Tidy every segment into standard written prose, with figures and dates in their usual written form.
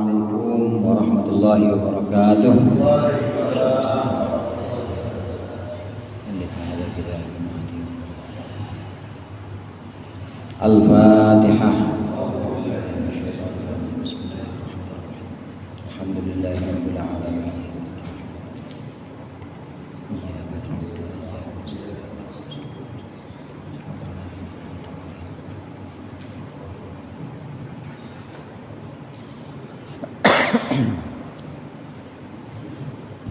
Assalamualaikum warahmatullahi wabarakatuh. Al-Fatihah. Alhamdulillahirabbil alamin.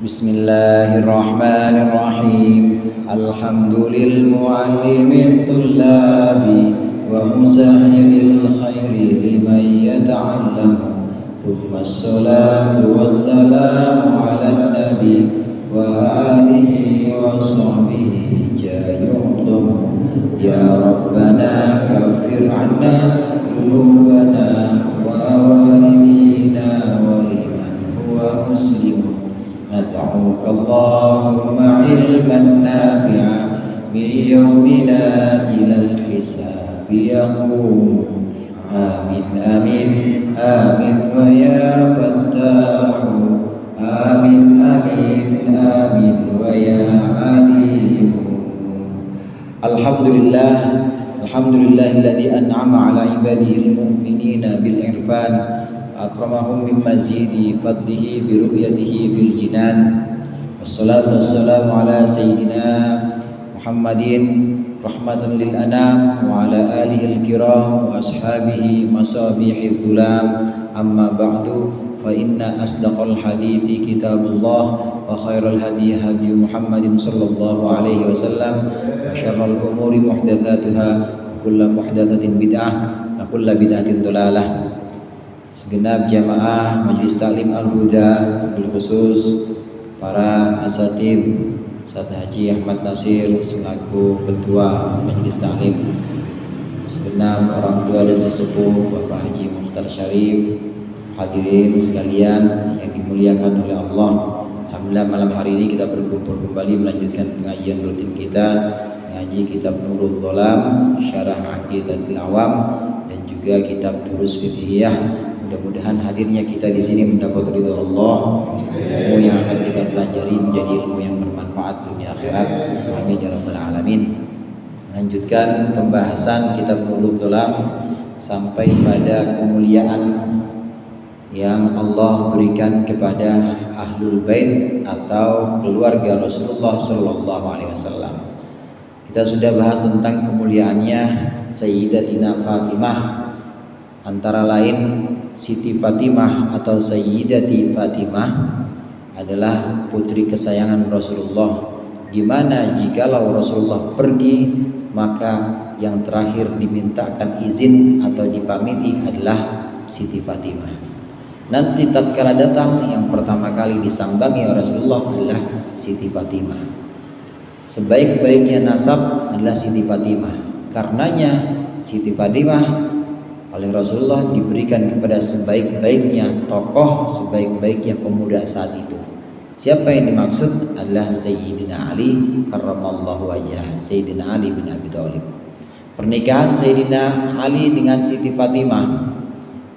Bismillahirrahmanirrahim. Alhamdulil muallimit tullabi wa musahhilil khairi liman yata'allamu. Thumma assalatu wassalamu ala nabi wa alihi wa sahbihi jayu'dhamu. Ya Rabbana kaffir anna dhunubana wa walidina wa liman huwa muslimun. Nad'uka Allahumma ilman nafi'a min yawmina ilal hisabi yaqum. Amin amin amin wa ya fattahu. Amin amin amin wa ya alim. Alhamdulillahilladzi an'ama ala ibadihil mu'minina bil irfan akramahum min mazidi fadlihi bi ru'yatihi fil jinan. Wassalatu wassalamu ala sayyidina Muhammadin rahmatan lil anam wa ala alihi al-kiram wa ashabihi masabihil dhulam. Amma ba'du, fa inna asdaqal hadithi kitabullah wa khairal hadi hadi Muhammadin sallallahu alaihi wasallam wa syarrul umuri muhdatsatuha wa kullu muhdatsatin bid'ah wa kullu bid'atin dhalalah. Segenap jamaah Majelis Taklim Al-Huda, bil khusus para asatid Ustaz Haji Ahmad Nasir selaku ketua Majelis Taklim, segenap orang tua dan sesepuh Bapak Haji Mukhtar Syarif, hadirin sekalian yang dimuliakan oleh Allah. Alhamdulillah malam hari ini kita berkumpul kembali melanjutkan pengajian rutin kita, mengaji kitab Nurul Dhalam, Syarah Aqidatul Awam, dan juga kitab Durus Fiqhiyah. Mudah-mudahan hadirnya kita di sini mendapat ridha Allah. Ilmu yang akan kita pelajari menjadi ilmu yang bermanfaat dunia akhirat. Amin ya rabbal alamin. Lanjutkan pembahasan kitab Nurul Dhalam sampai pada kemuliaan yang Allah berikan kepada Ahlul Bait atau keluarga Rasulullah sallallahu alaihi wasallam. Kita sudah bahas tentang kemuliaannya Sayyidatina Fatimah, antara lain Siti Fatimah atau Sayyidati Fatimah adalah putri kesayangan Rasulullah. Gimana jikalau Rasulullah pergi, maka yang terakhir dimintakan izin atau dipamiti adalah Siti Fatimah. Nanti tatkala datang, yang pertama kali disambangi oleh Rasulullah adalah Siti Fatimah. Sebaik-baiknya nasab adalah Siti Fatimah. Karenanya Siti Fatimah oleh Rasulullah diberikan kepada sebaik-baiknya tokoh, sebaik-baiknya pemuda saat itu. Siapa yang dimaksud adalah Sayyidina Ali karramallahu wajhah, Sayyidina Ali bin Abi Thalib. Pernikahan Sayyidina Ali dengan Siti Fatimah,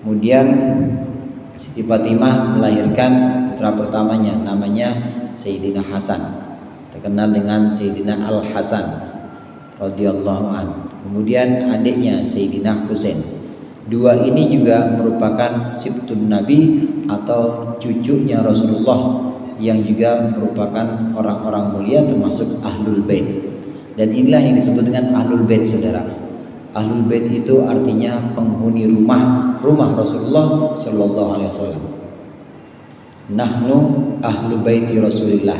kemudian Siti Fatimah melahirkan putra pertamanya, namanya Sayyidina Hasan, terkenal dengan Sayyidina Al Hasan radhiyallahu anhu. Kemudian adiknya Sayyidina Husain. Dua ini juga merupakan sibtun Nabi atau cucunya Rasulullah yang juga merupakan orang-orang mulia termasuk Ahlul Bait. Dan inilah yang disebut dengan Ahlul Bait, saudara. Ahlul Bait itu artinya penghuni rumah Rasulullah sallallahu alaihi wasallam. Nahnu ahlu baiti Rasulillah.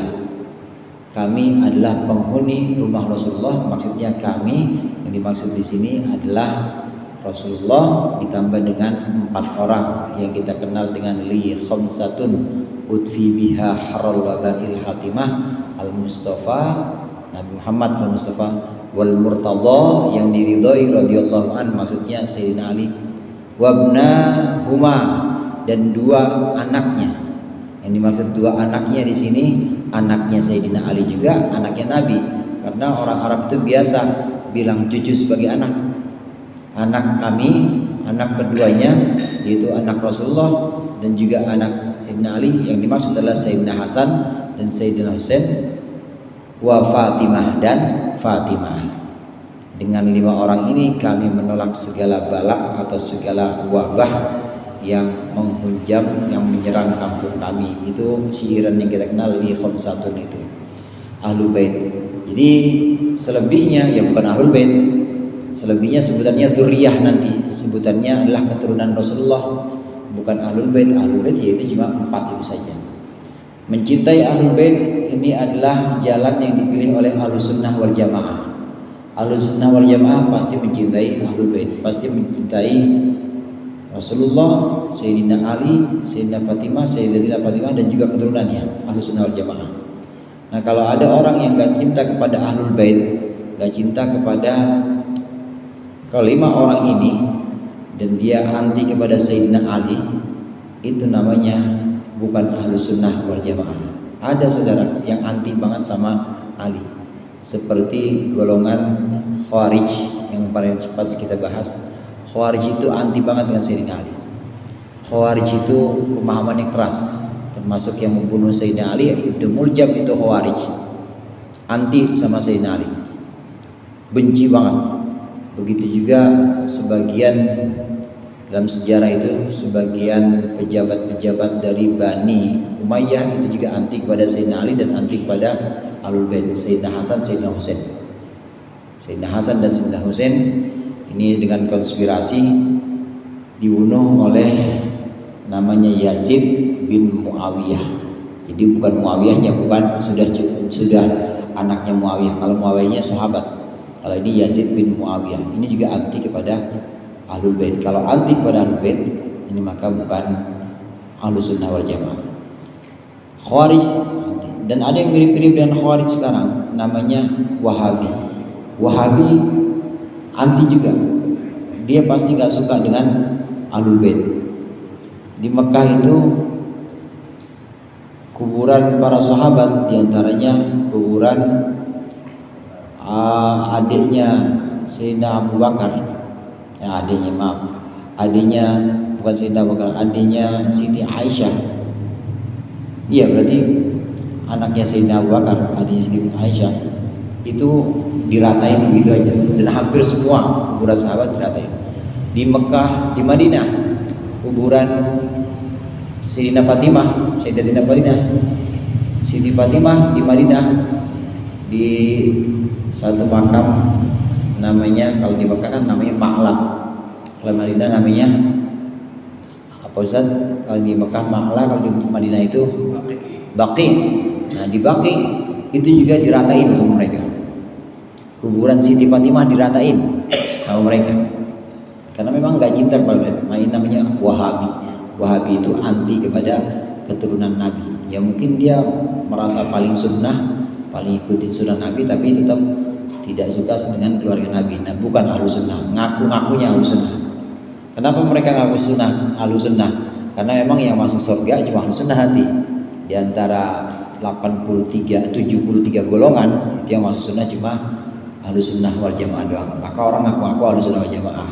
Kami adalah penghuni rumah Rasulullah. Maksudnya kami, yang dimaksud di sini adalah Rasulullah ditambah dengan 4 orang yang kita kenal dengan li khamsatun utfi biha harul wabail hatimah al-Mustafa, Nabi Muhammad al-Mustafa, wal murtadha yang diridhoi radhiyallahu an, maksudnya Sayyidina Ali, wabna huma, dan 2 anaknya. Yang dimaksud 2 anaknya di sini, anaknya Sayyidina Ali juga anaknya Nabi, karena orang Arab itu biasa bilang cucu sebagai anak. Anak kami, anak keduanya yaitu anak Rasulullah dan juga anak Sayyidina Ali. Yang dimaksud adalah Sayyidina Hasan dan Sayyidina Husain, wa Fatimah dan Fatimah. Dengan 5 orang ini kami menolak segala bala atau segala wabah yang menghujam, yang menyerang kampung kami. Itu syiiran yang kita kenal li khamsatun itu Ahlul Bait. Jadi selebihnya ya bukan Ahlul Bait. Selebihnya sebutannya dzurriyyah, nanti sebutannya adalah keturunan Rasulullah, bukan Ahlul Bait. Ahlul Bait yaitu cuma 4 itu saja. Mencintai Ahlul Bait ini adalah jalan yang dipilih oleh Ahlus Sunnah wal Jamaah. Ahlus Sunnah wal Jamaah pasti mencintai Ahlul Bait, pasti mencintai Rasulullah, Sayyidina Ali, Sayyidina Fatimah, Sayyidatina Fatimah dan juga keturunannya, Ahlus Sunnah wal Jamaah. Nah, kalau ada orang yang gak cinta kepada Ahlul Bait, gak cinta kepada kelima orang ini, dan dia anti kepada Sayyidina Ali, itu namanya bukan Ahlus Sunnah wal Jamaah. Ada saudara yang anti banget sama Ali, seperti golongan Khawarij yang paling cepat kita bahas. Khawarij itu anti banget dengan Sayyidina Ali. Khawarij itu pemahamannya keras, termasuk yang membunuh Sayyidina Ali. Ibnu Muljam itu Khawarij, anti sama Sayyidina Ali, benci banget. Begitu juga sebagian dalam sejarah itu, sebagian pejabat-pejabat dari Bani Umayyah itu juga anti kepada Sayyidina Ali dan anti kepada Ahlul Bait, Sayyidina Hasan, Sayyidina Husain. Sayyidina Hasan dan Sayyidina Husain ini dengan konspirasi dibunuh oleh namanya Yazid bin Muawiyah. Jadi bukan Muawiyahnya, bukan, sudah anaknya Muawiyah. Kalau Muawiyahnya sahabat, kalau ini Yazid bin Muawiyah. Ini juga anti kepada Ahlul Bait. Kalau anti kepada Ahlul Bait ini maka bukan Ahlus Sunnah wal Jamaah. Khawarij, dan ada yang mirip-mirip dengan Khawarij sekarang, namanya Wahabi. Wahabi anti juga, dia pasti gak suka dengan Ahlul Bait. Di Mekah itu kuburan para sahabat, diantaranya kuburan adiknya Sayyidina Abu Bakar, adiknya bukan Sayyidina Abu Bakar, adiknya Siti Aisyah. Iya, berarti anaknya Sayyidina Abu Bakar, adiknya Siti Aisyah, itu diratain begitu aja, dan hampir semua kuburan sahabat diratain. Di Mekah, di Madinah, kuburan Sayyidatina Fatimah, Siti Fatimah di Madinah, di satu makam namanya, kalau di Mekah kan namanya Ma'la, kalau Madinah namanya apa Ustaz? Kalau di Mekah Ma'la, kalau di Madinah itu Baqi. Nah, di Baqi itu juga diratain sama mereka. Kuburan Siti Fatimah diratain sama mereka, karena memang nggak cinta kepada mereka. Ini namanya Wahabi. Wahabi itu anti kepada keturunan Nabi. Ya mungkin dia merasa paling sunnah, paling ikutin sunnah Nabi, tapi tetap tidak suka dengan keluarga Nabi. Nah, bukan Ahlus Sunnah, ngaku-ngakunya Ahlus Sunnah. Kenapa mereka ngaku sunnah, Ahlus Sunnah? Karena memang yang masuk surga cuma Ahlus Sunnah hati. Di antara 73 golongan itu yang masuk sunnah cuma Ahlus Sunnah wal Jamaah doang. Maka orang ngaku-ngaku Ahlus Sunnah wal Jamaah.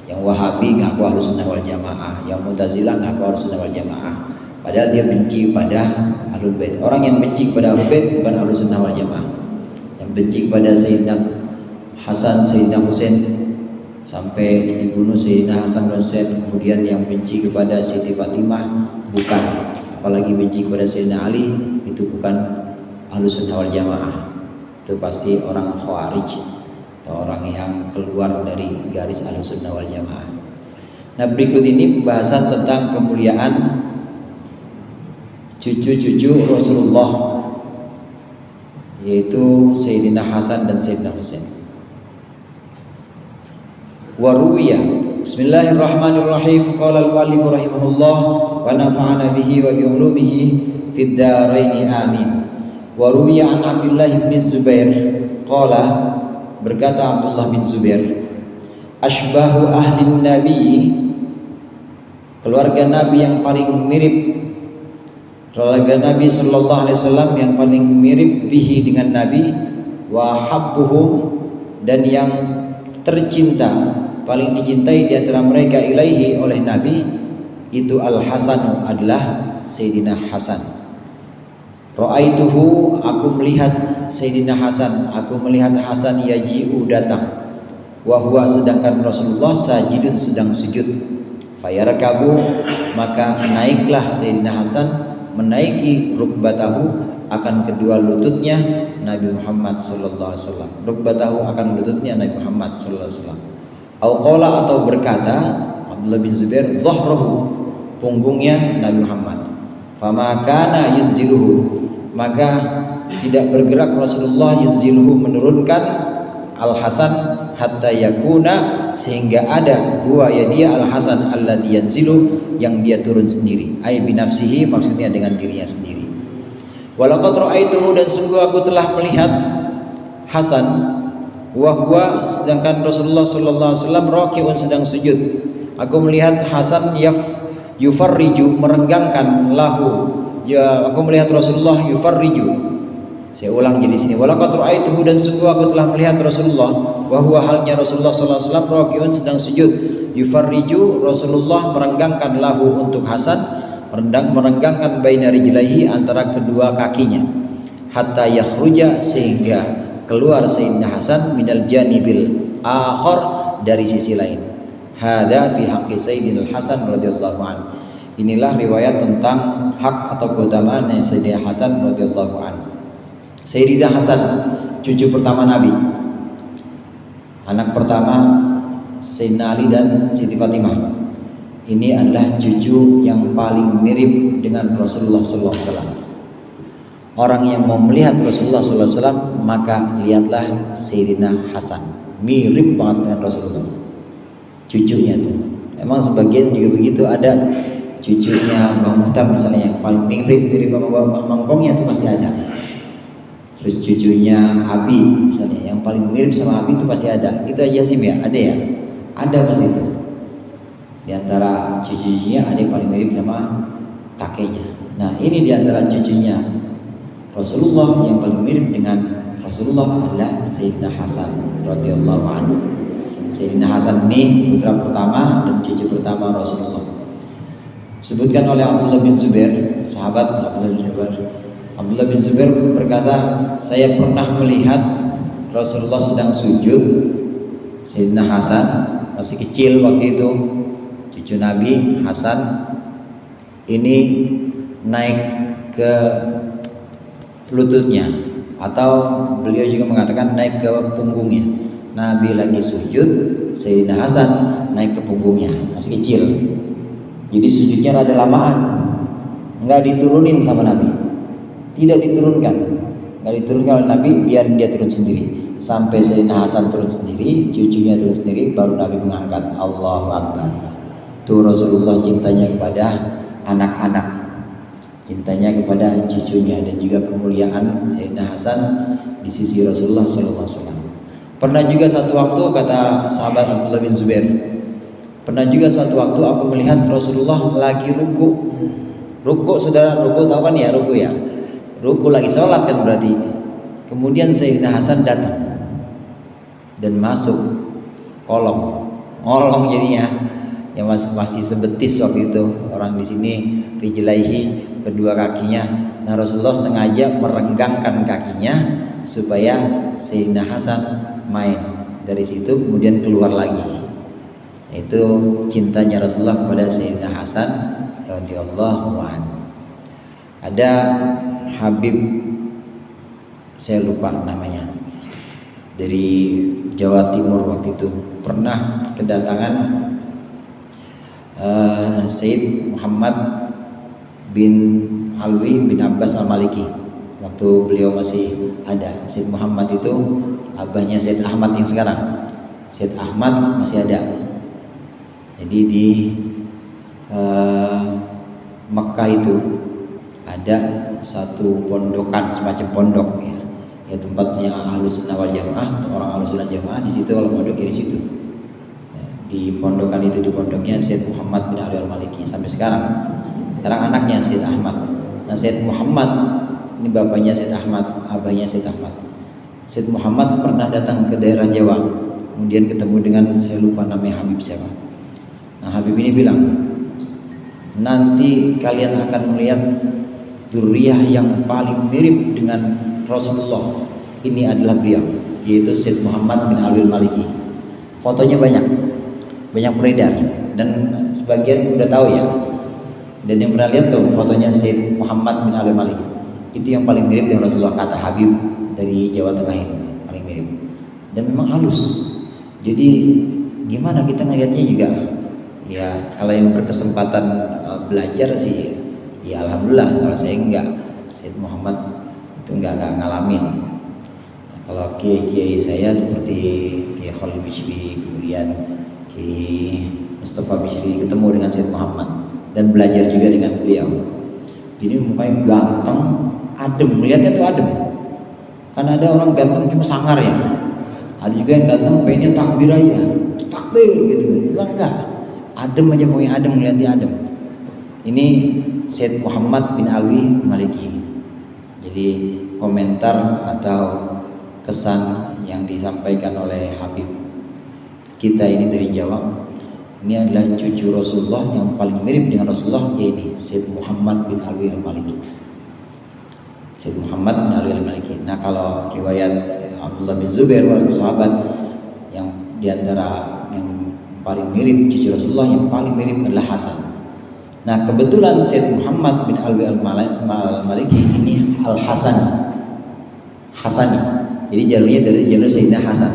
Yang Wahabi ngaku Ahlus Sunnah wal Jamaah, yang Mu'tazilah ngaku Ahlus Sunnah wal Jamaah. Padahal dia benci pada Ahlul Bait. Orang yang benci kepada Ahlul Bait bukan Ahlus Sunnah wal Jamaah. Yang benci kepada Sayyidina Hasan, Sayyidina Husain sampai dibunuh Sayyidina Hasan dan Husain, kemudian yang benci kepada Siti Fatimah bukan, apalagi benci kepada Sayyidina Ali, itu bukan Ahlus Sunnah wal Jamaah. Itu pasti orang Khawarij atau orang yang keluar dari garis Ahlus Sunnah wal Jamaah. Nah, berikut ini pembahasan tentang kemuliaan cucu-cucu Rasulullah, yaitu Sayyidina Hasan dan Sayyidina Husain. Waruwiya, bismillahirrahmanirrahim, qala al-muallif rahimahullah wa nafa'ana bihi wa bi ulumihi fid dharain amin. Waruwiya an Abdullah bin Zubair qala, berkata Abdullah bin Zubair, asbahu ahli nabi, keluarga Nabi yang paling mirip, keluarga Nabi sallallahu alaihi wasallam yang paling mirip bihi dengan Nabi, wa habbuhum, dan yang tercinta paling dicintai di antara mereka ilaihi oleh Nabi itu Al-Hasan adalah Sayyidina Hasan. Ra'aituhu, aku melihat Sayyidina Hasan, aku melihat Hasan yaji'u datang. Wa huwa, sedangkan Rasulullah sajidun sedang sujud. Fayarkabu, maka naiklah Sayyidina Hasan menaiki rukbatahu, akan kedua lututnya Nabi Muhammad sallallahu alaihi wasallam. Rukbatahu, akan lututnya Nabi Muhammad sallallahu alaihi wasallam. Au qala, atau berkata Abdullah bin Zubair, dhahrahu, punggungnya Nabi Muhammad. Fama kana yunziluhu, maka tidak bergerak Rasulullah yunziluhu, menurunkan Al-Hasan, hatta yakuna, sehingga ada huwa, ya dia Al-Hasan alladhi yanzilu, yang dia turun sendiri, ai binafsihi, maksudnya dengan dirinya sendiri. Walaqad ra'aituhu, dan sungguh aku telah melihat Hasan, wa huwa, sedangkan Rasulullah sallallahu alaihi wasallam raki'un, sedang sujud. Aku melihat Hasan yufarriju, merenggangkan, lahu, ya aku melihat Rasulullah yufarriju. Saya ulang jadi sini, walaqad ra'aituhu, dan sungguh aku telah melihat Rasulullah, wa huwa, halnya Rasulullah sallallahu alaihi wasallam raki'un, sedang sujud. Yufarriju, Rasulullah merenggangkan, lahu, untuk Hasan, merenggangkan baina rijlaihi, antara kedua kakinya, hatta yakhruja, sehingga keluar Sayyidina Hasan minal janibil akhar, dari sisi lain. Hadza fi haqqi Sayyidina Hasan radhiyallahu anhu. Inilah riwayat tentang hak atau keutamaan Sayyidina Hasan radhiyallahu anhu. Sayyidina Hasan, cucu pertama Nabi, anak pertama Sayyidina Ali dan Siti Fatimah. Ini adalah cucu yang paling mirip dengan Rasulullah sallallahu alaihi wasallam. Orang yang mau melihat Rasulullah sallallahu alaihi wasallam, maka lihatlah Sayyidina Hasan, mirip banget dengan Rasulullah. Cucunya tuh, emang sebagian juga begitu, ada cucunya Bang Muhtar misalnya yang paling mirip Bang Mangkongnya tuh pasti ada. Terus cucunya Abi misalnya yang paling mirip sama Abi itu pasti ada. Gitu aja sih ya, ada ya, ada pasti itu. Di antara cucunya ada yang paling mirip sama kakeknya. Nah ini di antara cucunya Rasulullah yang paling mirip dengan Rasulullah adalah Sayyidina Hasan radhiyallahu anhu. Sayyidina Hasan ini putra pertama dan cucu pertama Rasulullah. Disebutkan oleh Abdullah bin Zubair, sahabat Abdullah bin Zubair. Abdullah bin Zubair berkata, saya pernah melihat Rasulullah sedang sujud. Sayyidina Hasan masih kecil waktu itu, cucu Nabi Hasan ini naik ke lututnya, atau beliau juga mengatakan naik ke punggungnya. Nabi lagi sujud, Sayyidina Hasan naik ke punggungnya, masih kecil. Jadi sujudnya rada lamaan, nggak diturunin sama Nabi, tidak diturunkan, nggak diturunkan oleh Nabi, biar dia turun sendiri. Sampai Sayyidina Hasan turun sendiri, cucunya turun sendiri, baru Nabi mengangkat. Allahu Akbar. Itu Rasulullah cintanya kepada anak-anak, cintanya kepada cucunya, dan juga kemuliaan Sayyidina Hasan di sisi Rasulullah SAW. Pernah juga satu waktu, kata sahabat Abdullah bin Zubair, pernah juga satu waktu aku melihat Rasulullah lagi ruku. Ruku, saudara, ruku tahu kan ya, ruku ya, ruku lagi sholat kan berarti. Kemudian Sayyidina Hasan datang dan masuk kolong, ngolong jadinya, yang masih sebetis waktu itu orang di sini, rijlaihi, kedua kakinya. Nah Rasulullah sengaja merenggangkan kakinya supaya Sayyidina Hasan main. Dari situ kemudian keluar lagi. Itu cintanya Rasulullah kepada Sayyidina Hasan radhiyallahu anhu. Ada Habib, saya lupa namanya, dari Jawa Timur waktu itu, pernah kedatangan Sayyid Muhammad bin Alwi bin Abbas Al-Maliki waktu beliau masih ada. Sayyid Muhammad itu abahnya Sayyid Ahmad yang sekarang. Sayyid Ahmad masih ada. Jadi di Mekah itu ada satu pondokan, semacam pondok ya tempatnya Ahlus Sunnah wal Jamaah, orang Ahlus Sunnah Jamaah di situ kalau mondok di situ. Di pondokan itu, di pondoknya Sayyid Muhammad bin Ali Al-Maliki sampai sekarang. Sekarang anaknya Sayyid Ahmad. Nah Sayyid Muhammad ini bapaknya Sayyid Ahmad, abahnya Sayyid Ahmad. Sayyid Muhammad pernah datang ke daerah Jawa, kemudian ketemu dengan, saya lupa namanya, Habib siapa. Nah, Habib ini bilang, nanti kalian akan melihat dzurriyyah yang paling mirip dengan Rasulullah. Ini adalah beliau, yaitu Syed Muhammad bin Ali al-Maliki. Fotonya banyak beredar, dan sebagian udah tahu ya. Dan yang pernah lihat tuh fotonya Syed Muhammad bin Ali al-Maliki, itu yang paling mirip dengan Rasulullah, kata Habib dari Jawa Tengah ini, paling mirip. Dan memang halus. Jadi gimana kita ngelihatnya juga, ya kalau yang berkesempatan belajar sih, ya alhamdulillah. Kalau saya enggak, Syed Muhammad itu enggak ngalamin. Nah, kalau kiai saya seperti Kiai Khalil Bishri, kemudian Kiai Mustafa Bishri, ketemu dengan Syed Muhammad dan belajar juga dengan beliau. Jadi mukanya ganteng, adem, melihatnya tuh adem. Karena ada orang ganteng cuma sangar ya, ada juga yang ganteng pengennya takbir aja, takbir gitu. Bilang enggak, adem aja, pokoknya adem, melihatnya adem. Ini Syed Muhammad bin Ali Maliki. Jadi komentar atau kesan yang disampaikan oleh Habib kita ini dari Jawa, ini adalah cucu Rasulullah yang paling mirip dengan Rasulullah, yaitu Syed Muhammad bin Ali al-Maliki. Syed Muhammad bin Ali al-Maliki. Nah, kalau riwayat Abdullah bin Zubair, sahabat yang diantara yang paling mirip cucu Rasulullah, yang paling mirip adalah Hasan. Nah, kebetulan Syed Muhammad bin Ali al-Maliki ini al-Hasani, Hasani. Jadi jalurnya dari jalur Sayyidina Hasan.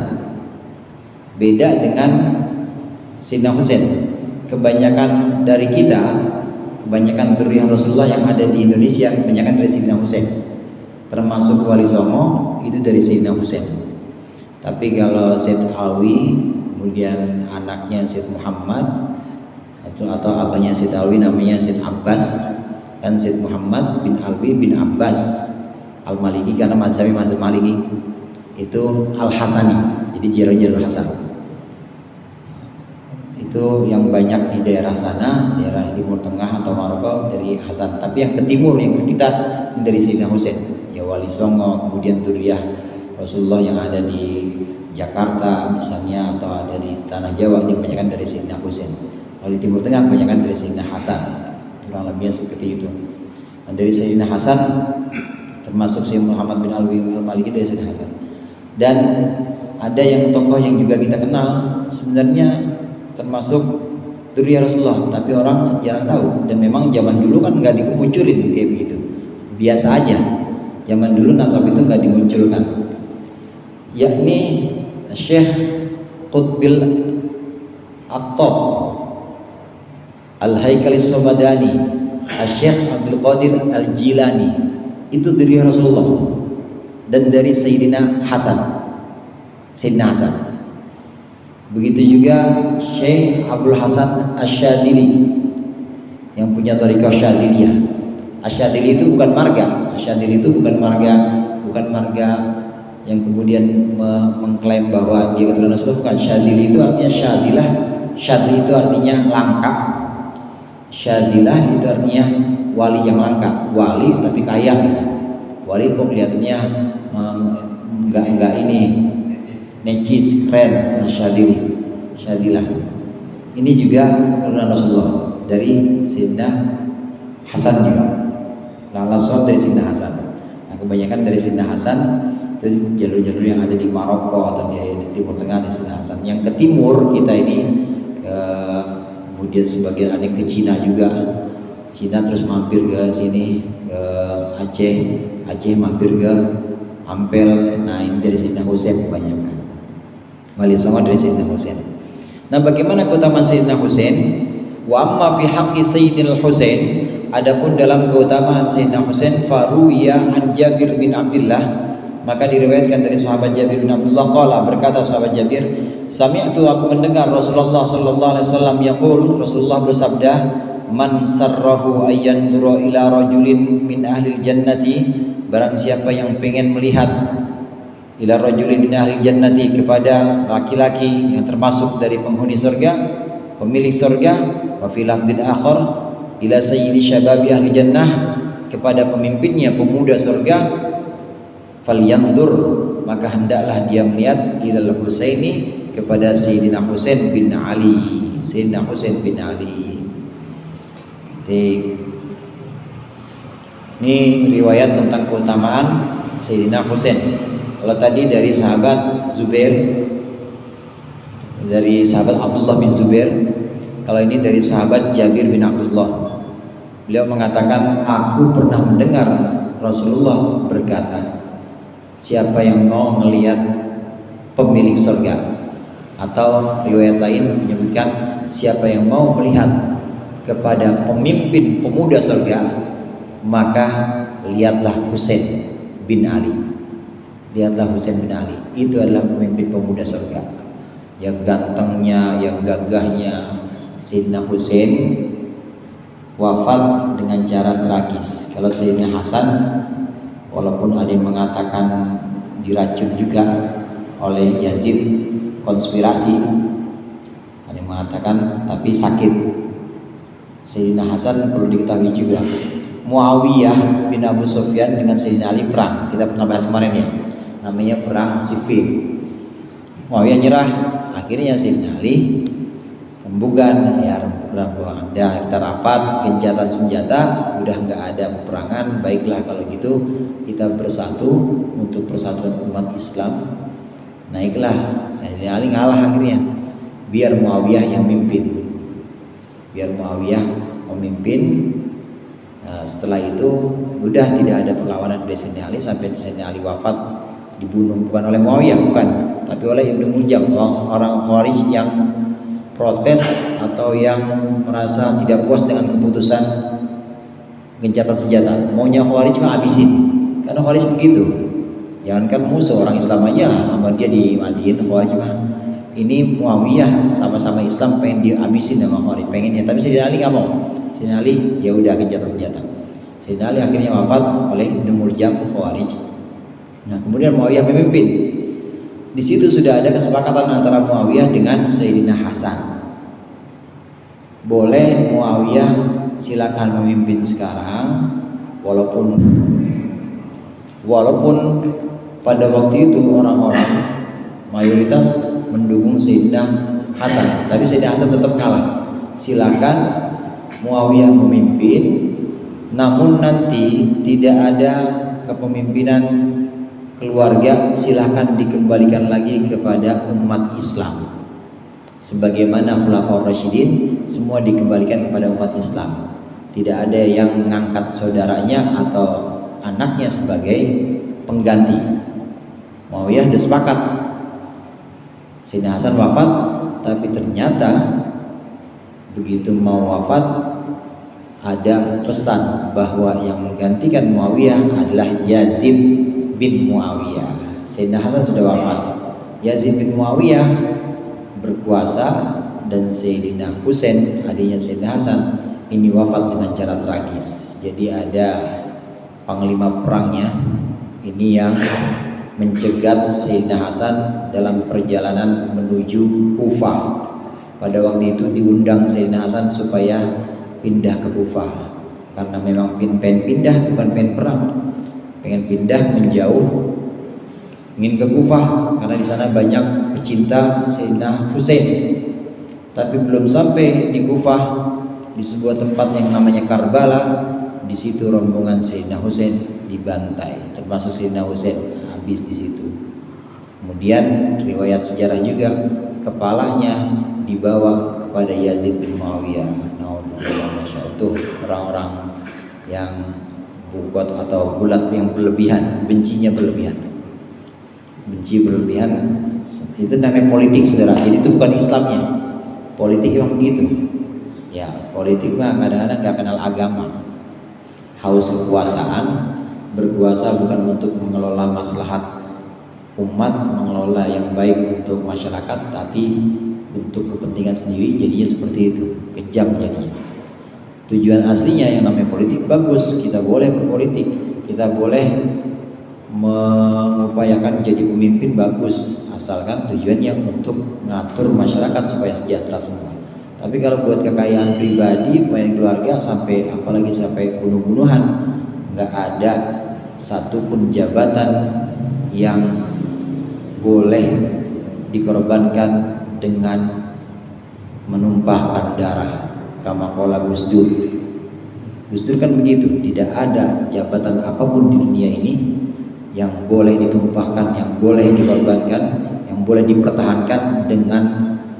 Beda dengan Sayyidina Husain. Kebanyakan dari kita, kebanyakan dzurriyyah Rasulullah yang ada di Indonesia, kebanyakan dari Sayyidina Husain. Termasuk Wali Songo itu dari Sayyidina Husain. Tapi kalau Syed Alwi, kemudian anaknya Syed Muhammad, atau abahnya Syed Alwi namanya Syed Abbas, dan Syed Muhammad bin Alwi bin Abbas al-Maliki, karena mazhab Maliki itu al-Hasani, jadi jalur Hasan. Itu yang banyak di daerah sana, daerah Timur Tengah atau Maroko dari Hasan. Tapi yang ke timur, yang ke kita, dari Sayyidina Husain, ya Wali Songo, kemudian dzurriyyah Rasulullah yang ada di Jakarta misalnya, atau ada di tanah Jawa, ini kebanyakan dari Sayyidina Husain. Kalau di Timur Tengah kebanyakan dari Sayyidina Hasan, kurang lebih seperti itu. Nah, dari Sayyidina Hasan, termasuk Syed Muhammad bin Ali al-Maliki dari Sayyidina Hasan. Dan ada yang tokoh yang juga kita kenal, sebenarnya termasuk dzurriyyah Rasulullah, tapi orang jarang tahu. Dan memang zaman dulu kan nggak dimunculin kayak begitu, biasa aja. Zaman dulu nasab itu nggak dimunculkan, yakni Syekh Qutbil Attab Al-Haikalis Somadani, Syekh Abdul Qadir Al-Jilani, itu dzurriyyah Rasulullah. Dan dari Sayyidina Hasan, Sayyidina Hasan. Begitu juga Syekh Abdul Hasan Asy-Syadzili yang punya thariqah Syadziliyah. Asy-Syadzili itu bukan marga, Asy-Syadzili itu bukan marga yang kemudian mengklaim bahwa dia keturunan Rasulullah, bukan. Syadzili itu artinya Syadzilah, Syadzili itu artinya langka, Syadzilah itu artinya wali yang langka, wali tapi kaya gitu. Wali kok kelihatannya enggak ini necis, keren. Syadilah ini juga keturunan Rasulullah dari Sayyidina Hasan juga. Langsung dari Sayyidina Hasan. Nah, kebanyakan dari Sayyidina Hasan itu jalur-jalur yang ada di Maroko atau di Timur Tengah, di Sayyidina Hasan. Yang ke timur kita ini kemudian sebagian ada yang ke Cina juga. Cina terus mampir ke sini, ke Aceh mampir ke Ampel. Nah, ini dari Sayyidina Husain kebanyakan. Wali Songo dari Sayyidina Husain. Nah, bagaimana keutamaan Sayyidina Husain? Wa amma fi haqqi Sayyidina Husain, adapun dalam keutamaan Sayyidina Husain, faruya an Jabir bin Abdullah, maka diriwayatkan dari sahabat Jabir bin Abdullah qala, berkata sahabat Jabir, sami'tu, aku mendengar Rasulullah sallallahu alaihi wasallam yaqul, Rasulullah bersabda, man sarrahu ayyan dura ila rajulin min ahli jannati, barang siapa yang pengen melihat ila rajulin min ahli jannati, kepada laki-laki yang termasuk dari penghuni surga, pemilik surga, wa fi lafdin akhar ila sayyidi syababi ahli jannah, kepada pemimpinnya pemuda surga, falyandur, maka hendaklah dia melihat ilal Husaini, kepada Sayyidina Husain bin Ali. Sayyidina Husain bin Ali. Ini riwayat tentang keutamaan Sayyidina Husain. Kalau tadi dari sahabat Zubair, dari sahabat Abdullah bin Zubair, kalau ini dari sahabat Jabir bin Abdullah. Beliau mengatakan, aku pernah mendengar Rasulullah berkata, siapa yang mau melihat pemilik surga, atau riwayat lain menyebutkan siapa yang mau melihat kepada pemimpin pemuda surga, maka lihatlah Husain bin Ali. Lihatlah Husain bin Ali. Itu adalah pemimpin pemuda surga. Yang gantengnya, yang gagahnya. Sayyidina Husain wafat dengan cara tragis. Kalau Sayyidina Hasan, walaupun ada yang mengatakan diracun juga oleh Yazid, konspirasi, ada yang mengatakan, tapi sakit. Sayyidina Hasan perlu diketahui juga, Muawiyah bin Abu Sufyan dengan Sayyidina Ali perang. Kita pernah bahas kemarin ya, namanya perang Siffin. Muawiyah nyerah, akhirnya Sayyidina Ali rembugan, ya rembugan. Kita rapat, gencatan senjata, udah nggak ada peperangan. Baiklah kalau gitu kita bersatu untuk persatuan umat Islam. Naiklah, Sayyidina Ali ngalah akhirnya. Biar Muawiyah yang mimpin. Biar Muawiyah memimpin. Nah, setelah itu udah tidak ada perlawanan dari Sayyidina Ali sampai Sayyidina Ali wafat, dibunuh bukan oleh Muawiyah, bukan, tapi oleh Ibnu Muljam, orang Khawarij yang protes atau yang merasa tidak puas dengan keputusan gencatan senjata. Maunya Khawarij mah habisin, karena Khawarij begitu. Jangankan musuh, orang Islam aja sama dia dimatiin. Khawarij mah, ini Muawiyah sama-sama Islam pengen dihabisin sama Khawarij, pengennya, tapi Sayyidina Ali nggak mau. Sayyidina Ali ya udah gencatan senjata. Sayyidina Ali akhirnya wafat oleh Ibnu Muljam Khawarij. Nah, kemudian Muawiyah memimpin. Di situ sudah ada kesepakatan antara Muawiyah dengan Sayyidina Hasan. Boleh Muawiyah silakan memimpin sekarang, walaupun pada waktu itu orang-orang mayoritas mendukung Sayyidina Hasan, tapi Sayyidina Hasan tetap kalah. Silakan Muawiyah memimpin, namun nanti tidak ada kepemimpinan keluarga, silahkan dikembalikan lagi kepada umat Islam. Sebagaimana Khulafaur Rasyidin, semua dikembalikan kepada umat Islam. Tidak ada yang mengangkat saudaranya atau anaknya sebagai pengganti. Muawiyah sudah sepakat. Sayyidina Hasan wafat, tapi ternyata begitu mau wafat ada pesan bahwa yang menggantikan Muawiyah adalah Yazid bin Muawiyah. Sayyidina Hasan sudah wafat, Yazid bin Muawiyah berkuasa, dan Sayyidina Husain, adiknya Sayyidina Hasan, ini wafat dengan cara tragis. Jadi ada panglima perangnya ini yang mencegat Sayyidina Hasan dalam perjalanan menuju Kufah. Pada waktu itu diundang Sayyidina Hasan supaya pindah ke Kufah, karena memang pengen pindah, bukan pengen perang, pengen pindah menjauh, ingin ke Kufah karena di sana banyak pecinta Sayyidina Husain. Tapi belum sampai di Kufah, di sebuah tempat yang namanya Karbala, di situ rombongan Sayyidina Husain dibantai, termasuk Sayyidina Husain habis di situ. Kemudian riwayat sejarah juga kepalanya dibawa kepada Yazid bin Muawiyah. Itu orang-orang yang bukot atau bulat yang berlebihan, bencinya berlebihan, benci berlebihan. Itu namanya politik, saudara. Jadi itu bukan Islamnya. Politik memang begitu. Ya, politik mah kadang-kadang gak kenal agama. Haus kekuasaan, berkuasa bukan untuk mengelola maslahat umat, mengelola yang baik untuk masyarakat, tapi untuk kepentingan sendiri. Jadinya seperti itu, kejam jadinya. Tujuan aslinya yang namanya politik bagus, kita boleh berpolitik, kita boleh mengupayakan jadi pemimpin bagus, asalkan tujuannya untuk mengatur masyarakat supaya sejahtera semua. Tapi kalau buat kekayaan pribadi, main keluarga, sampai apalagi sampai bunuh-bunuhan, nggak ada satupun jabatan yang boleh dikorbankan dengan menumpahkan darah. Kama qala Gus Dur. Gus Dur kan begitu, tidak ada jabatan apapun di dunia ini yang boleh ditumpahkan, yang boleh dikorbankan, yang boleh dipertahankan dengan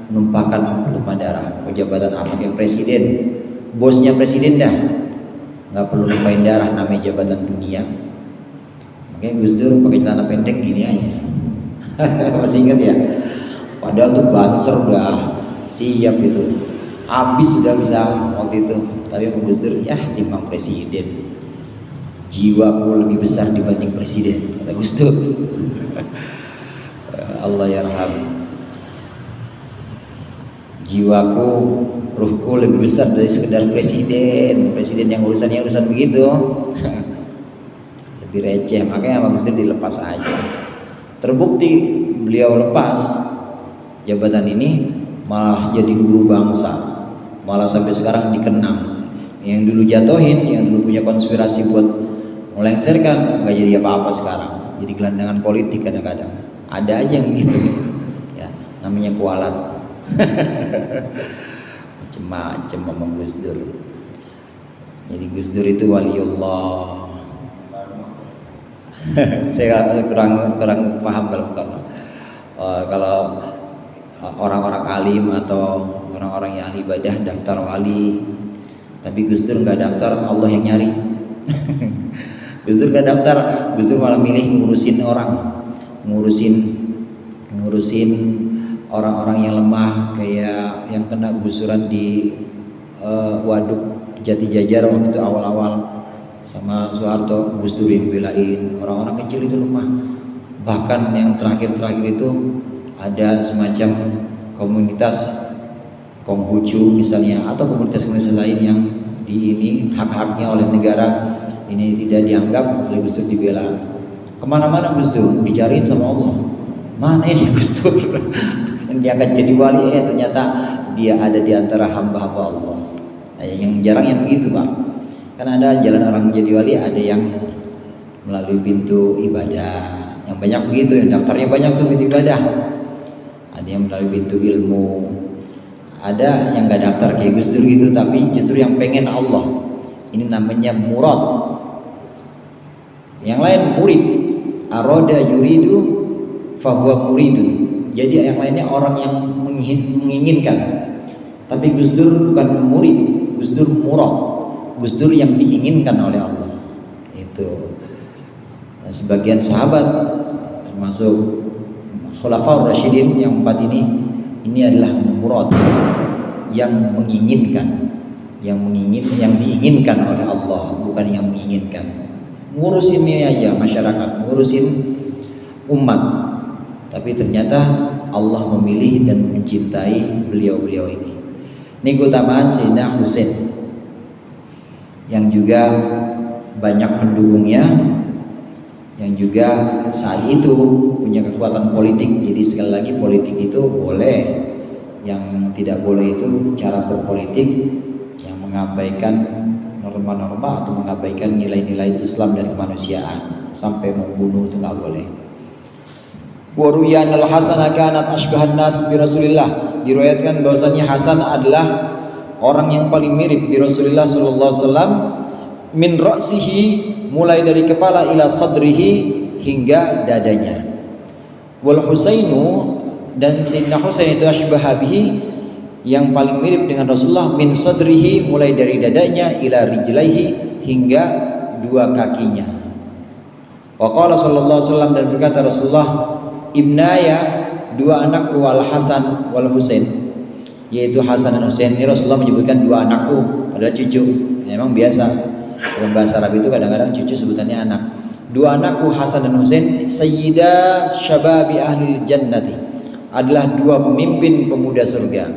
menumpahkan tumpah darah. Jabatan apa? Kayak presiden, bosnya presiden dah, nggak perlu numpahin darah, namanya jabatan dunia. Makanya Gus Dur pakai celana pendek gini aja. Masih ingat ya? Padahal tuh Banser udah siap itu, habis sudah bisa waktu itu. Tapi Gus Dur, ya timbang presiden, jiwaku lebih besar dibanding presiden, kata Gus Dur. Allah yarham. Jiwaku, ruhku lebih besar dari sekedar presiden. Presiden yang urusannya urusan begitu lebih receh. Makanya sama Gus Dur dilepas aja. Terbukti beliau lepas jabatan ini malah jadi guru bangsa, malah sampai sekarang dikenang. Yang dulu jatuhin, yang dulu punya konspirasi buat melengsarkan, nggak jadi apa-apa sekarang. Jadi gelandangan politik kadang-kadang. Ada aja yang gitu, ya namanya kualat. Macem-macem sama Gus Dur. Jadi Gus Dur itu waliullah. Saya kurang paham kalau orang-orang alim atau orang-orang yang ahli ibadah daftar wali, tapi Gus Dur nggak daftar, Allah yang nyari. Gus Dur nggak daftar, Gus Dur malah milih ngurusin orang, ngurusin orang-orang yang lemah, kayak yang kena gusuran di waduk Jati Jajar waktu itu awal-awal sama Soeharto. Gus Dur yang belain orang-orang kecil itu lemah. Bahkan yang terakhir-terakhir itu ada semacam komunitas Konghucu misalnya, atau komunitas-komunitas lain yang di ini hak-haknya oleh negara ini tidak dianggap, oleh Gus Dur dibela. Kemana-mana Gus Dur dicariin sama Allah. Mana ini Gus Dur yang diangkat jadi wali? Ternyata dia ada di antara hamba-hamba Allah. Nah, yang jarang yang begitu Pak. Kan ada jalan orang jadi wali, ada yang melalui pintu ibadah. Yang banyak begitu, yang daftarnya banyak tuh pintu ibadah. Ada yang melalui pintu ilmu. Ada yang nggak daftar kayak Gus Dur gitu, tapi justru yang pengen Allah. Ini namanya murad. Yang lain murid. Aroda yuridu fahuwa muridun. Jadi yang lainnya orang yang menginginkan. Tapi Gus Dur bukan murid, Gus Dur murad. Gus Dur yang diinginkan oleh Allah. Itu. Nah, sebagian sahabat termasuk Khulafaur Rasyidin yang 4 ini adalah murad, yang menginginkan, yang diinginkan oleh Allah, bukan yang menginginkan. Ngurusin ini aja masyarakat, ngurusin umat. Tapi ternyata Allah memilih dan mencintai beliau-beliau ini. Ini keutamaan Sayyidina Husain yang juga banyak pendukungnya, yang juga saat itu punya kekuatan politik. Jadi sekali lagi politik itu boleh, yang tidak boleh itu cara berpolitik yang mengabaikan norma-norma atau mengabaikan nilai-nilai Islam dan kemanusiaan, sampai membunuh itu nggak boleh. Wa ruyan al-Hasan kanat asbahan nas bi Rasulillah. Diriwayatkan bahwasanya Hasan adalah orang yang paling mirip bi Rasulillah sallallahu alaihi wasallam, min ra'sihi, mulai dari kepala, ila sadrihi, hingga dadanya. Wal Husainu, dan Sayyidina Husain itu asbaha bihi, yang paling mirip dengan Rasulullah, min sadrihi, mulai dari dadanya, ila rijlaihi, hingga dua kakinya. Wa qala sallallahu alaihi wasallam, dan berkata Rasulullah, ibnaya, dua anakku, wal Hasan wal Husain, yaitu Hasan dan Husain. Ini Rasulullah menyebutkan dua anakku, adalah cucu. Memang biasa dalam bahasa Arab itu kadang-kadang cucu sebutannya anak. Dua anakku Hasan dan Husain, sayyida syababi ahli jannati, adalah dua pemimpin pemuda surga.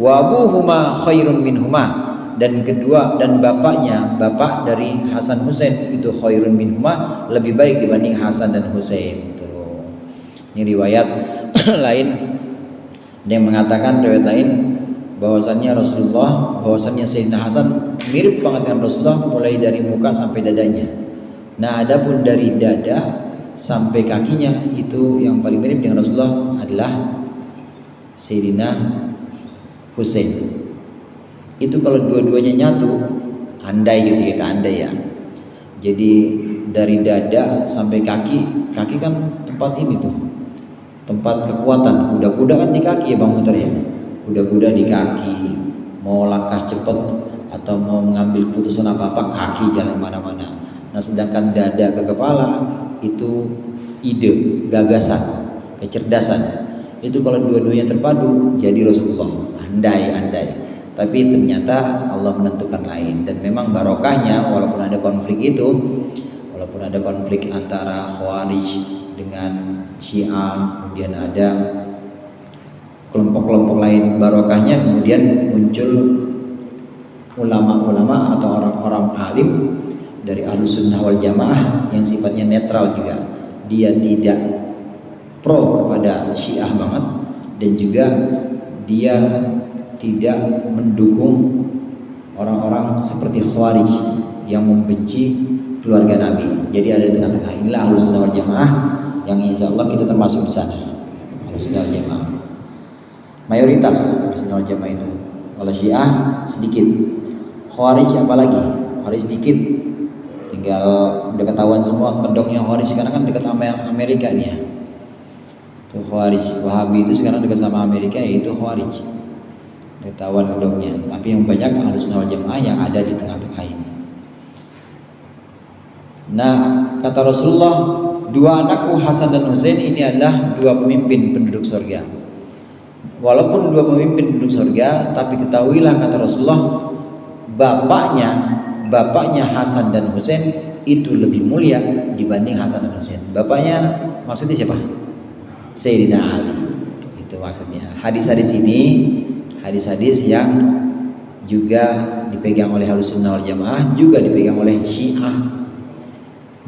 Wa abuhuma khairun minhuma, dan kedua, dan bapaknya, bapak dari Hasan Husain itu khairun minhuma, lebih baik dibanding Hasan dan Husain. Ini riwayat lain, ada yang mengatakan riwayat lain bahwasannya Rasulullah, bahwasannya Sayyidina Hasan mirip banget dengan Rasulullah mulai dari muka sampai dadanya. Nah, adapun dari dada sampai kakinya itu yang paling mirip dengan Rasulullah adalah Sayyidina Husain. Itu kalau dua-duanya nyatu, andai gitu kita andai ya. Jadi dari dada sampai kaki, kaki kan tempat ini tuh, tempat kekuatan. Kuda-kuda kan di kaki ya Bang Mutar ya. Kuda-kuda di kaki, mau langkah cepat atau mau mengambil putusan apa-apa, kaki jalan mana-mana. Nah sedangkan dada ke kepala itu ide, gagasan, kecerdasan. Itu kalau dua-duanya terpadu jadi Rasulullah. Andai. Tapi ternyata Allah menentukan lain. Dan memang barokahnya walaupun ada konflik itu, walaupun ada konflik antara Khawarij dengan Syiah, kemudian ada kelompok-kelompok lain, barokahnya kemudian muncul ulama-ulama atau orang-orang alim dari Ahlus Sunnah wal Jamaah yang sifatnya netral juga. Dia tidak pro kepada Syiah banget dan juga dia tidak mendukung orang-orang seperti Khawarij yang membenci keluarga Nabi. Jadi ada di tengah-tengah. Inilah Ahlus Sunnah wal Jamaah yang insya Allah kita termasuk di sana. Ahlus Sunnah wal Jamaah mayoritas Ahlus Sunnah wal Jamaah itu. Kalau Syiah sedikit, Khawarij apalagi, Khawarij sedikit. Tinggal udah ketahuan semua kedoknya Khawarij sekarang kan dekat sama Amerika nih ya. Tuh Khawarij, Wahabi itu sekarang dekat sama Amerika, yaitu Khawarij. Ketahuan kedoknya. Tapi yang banyak Ahlus Sunnah wal Jamaah yang ada di tengah-tengah ini. Nah, kata Rasulullah, dua anakku Hasan dan Husain ini adalah dua pemimpin penduduk surga. Walaupun dua pemimpin penduduk surga, tapi ketahuilah kata Rasulullah, bapaknya Hasan dan Husain itu lebih mulia dibanding Hasan dan Husain. Bapaknya maksudnya siapa? Sayyidina Ali. Itu maksudnya. Hadis-hadis ini hadis-hadis yang juga dipegang oleh Ahlus Sunnah wal Jamaah, juga dipegang oleh Syiah.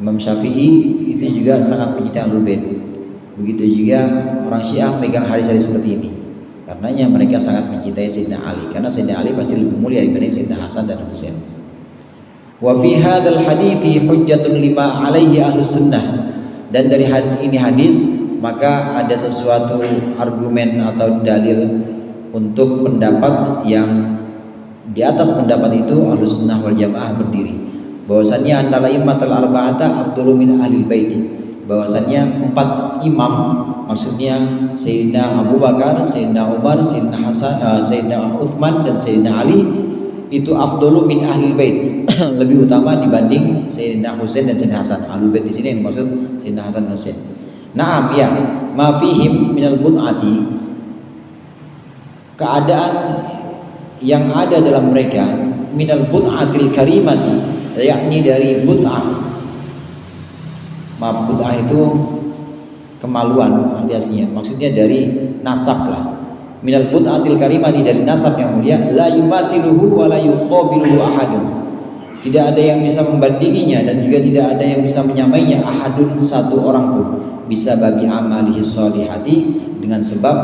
Imam Syafi'i itu juga sangat mencintai Ahlul Bait. Begitu juga orang Syiah megang hadis-hadis seperti ini. Karenanya mereka sangat mencintai Sayyidina Ali, karena Sayyidina Ali pasti lebih mulia dibanding Sayyidina Hasan dan Husain. Wa fi hadzal hadithi hujjatun lima alaihi Ahlus Sunnah. Dan dari ini hadis maka ada sesuatu argumen atau dalil untuk pendapat yang di atas pendapat itu Ahlus Sunnah wal Jamaah berdiri. Bahwasannya annal immatul arba'ata afdalu min ahlil baiti. Bahwasannya 4 imam, maksudnya Sayyidina Abu Bakar, Sayyidina Umar, Sayyidina Hasan, Sayyidina Uthman dan Sayyidina Ali itu afdalu min ahlil bait. Lebih utama dibanding Sayyidina Husain dan Sayyidina Hasan. Ahlul bait di sini yang maksud Sayyidina Hasan dan Husain. Naam ya, ma fihim minal bun'ati, keadaan yang ada dalam mereka, minal bun'atil karimati, yakni dari bun'ah. Bun'ah itu kemaluan arti aslinya, maksudnya dari nasab lah. Minal bun'atil karimati, dari nasab yang mulia, la yumathiluhu wa la yuqabiluhu ahadun. Tidak ada yang bisa membandinginya dan juga tidak ada yang bisa menyamainya, ahadun, satu orang pun, bisa bagi amalihi sholihati, dengan sebab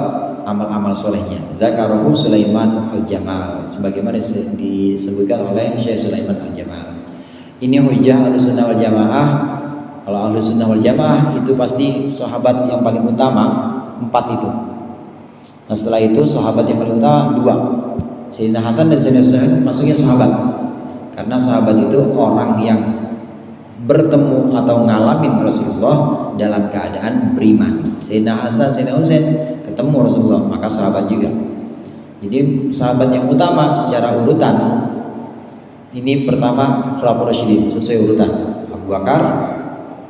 amal-amal solehnya. Dzakarahu Sulaiman Al-Jamal, sebagaimana disebutkan oleh Syekh Sulaiman Al-Jamal. Ini hujjah Ahlus Sunnah wal Jamaah. Kalau Ahlus Sunnah wal Jamaah itu pasti sahabat yang paling utama 4 itu. Nah setelah itu sahabat yang paling utama 2, Sayyidina Hasan dan Sayyidina Husain, maksudnya sahabat. Karena sahabat itu orang yang bertemu atau ngalamin Rasulullah dalam keadaan beriman. Sayyidina Hasan, Sayyidina Husain ketemu Rasulullah, maka sahabat juga. Jadi sahabat yang utama secara urutan ini pertama Khulafaur Rasyidin sesuai urutan, Abu Bakar,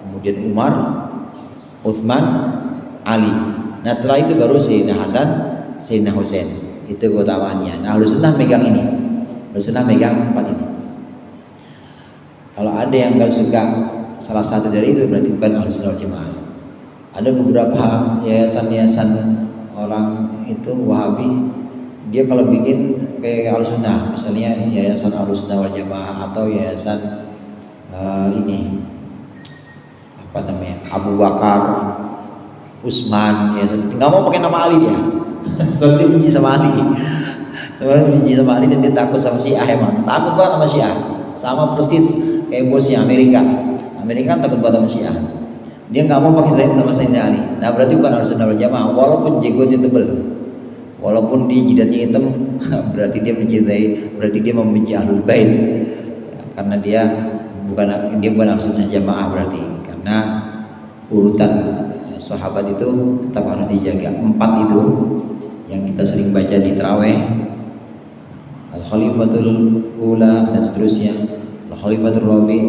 kemudian Umar, Uthman, Ali. Nah setelah itu baru Sayyidina Hasan, Sayyidina Husain. Itu keutamaannya. Nah Ahlus Sunnah megang ini, Ahlus Sunnah megang 4 ini. Kalau ada yang gak suka salah satu dari itu berarti bukan Ahlus Sunnah wal Jamaah. Ada beberapa yayasan-yayasan orang itu Wahabi, dia kalau bikin kayak Ahlus Sunnah, misalnya yayasan Ahlus Sunnah wal Jamaah atau yayasan ini apa namanya, Abu Bakar, Utsman, yayasan nggak mau pakai nama Ali dia. Soalnya benci sama Ali, soalnya benci sama Ali dan dia takut sama Syiah. Emang takut banget sama Syiah, sama persis kayak bosnya Amerika. Amerika kan takut banget sama Syiah. Dia nggak mau pakai nama Sayyidina Ali. Nah berarti bukan Ahlus Sunnah wal Jamaah, walaupun jenggotnya tebel. Walaupun di jidatnya hitam berarti dia mencintai, berarti dia membenci ahlul bait. Karena dia bukan maksudnya jamaah berarti, karena urutan sahabat itu tetap harus dijaga. 4 itu yang kita sering baca di tarawih, al khalifatul ula dan seterusnya, al khalifatul rabi,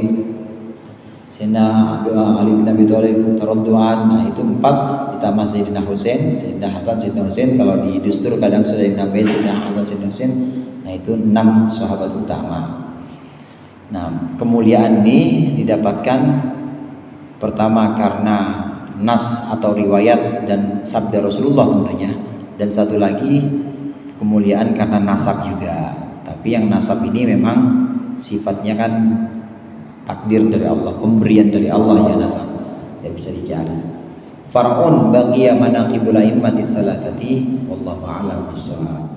Sayyidina Ali bin Abi Thalib taradduan. Nah itu 4 ditambah Sayyidina Husain, Sayyidina Hasan, Sayyidina Husain. Kalau di dustur kadang sudah ditambahin Sayyidina Hasan, Sayyidina Husain. Nah itu 6 sahabat utama. Nah, kemuliaan ini didapatkan pertama karena nas atau riwayat dan sabda Rasulullah tentunya, dan satu lagi kemuliaan karena nasab juga. Tapi yang nasab ini memang sifatnya kan takdir dari Allah, pemberian dari Allah ya nasab, tidak bisa dicari. Far'un baqiya manaqibul a'immati thalathati wallahu a'lam bishawab.